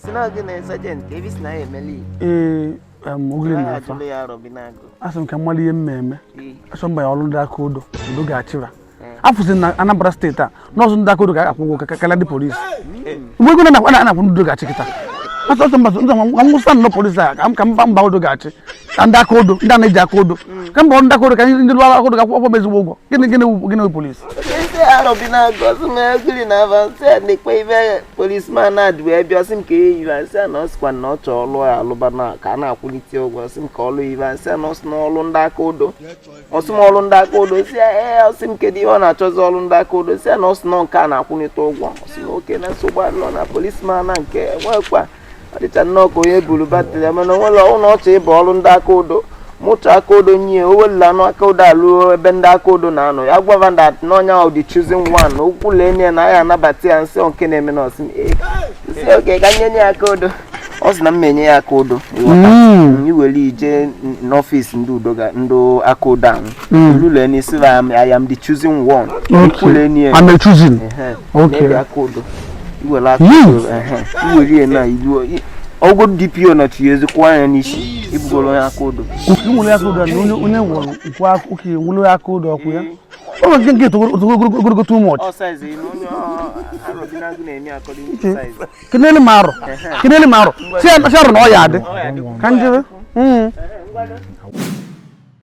Sinagin Sergeant Davis na Emily. Ugly na Afar. Asem ka mali yemme. Asomba ya olunda akodo. Ndoga achira. Afusi na Anambra State a. No so nda akodo ka akwugo kala di police. We go na ndoga achikita. Aso amusa no police a am ba odoga achi. Anda akodo, nda na eja akodo. Kamba nda akodo ka ndi lo akodo ka kwọ mezu wogo. Gini police. Kese arobina go so me ugly na avance ni pe ibe policeman na du e bi osim ke you answer no squad no cho lo aluba na ka na akwuniti ogwo osim ka olu you answer no no olu nda akodo. Osim olu nda akodo si osim ke di ona chozo olu nda akodo si no no ka na akwuniti ogwo. Osim okay na so gba lo na policeman na nke nwekwa adicha nnoko ye bulu battle mana nwelo uno oche ibo olu nda akodo. Mucha akodo nye owela no akodo alu ebe nda akodo na ano ya gwa that no nya of the choosing one okwule ne na ya nabati anse onke na eme na osim si okay ka nye akodo osi na mmenye ya akodo iweli ije n'office ndu udoga ndo akodo an lule ni si I am the choosing one okwule ni I'm the choosing okay akodo iwela akodo iweli na ilu ogo DPO na tuyezi kwa ya nishi ibugolo ya akodo ukimule akodo one won kwa ukimule akodo okuya o genge to too much size no arobina gu na emi according to size kinele maro si no ya de kanjebe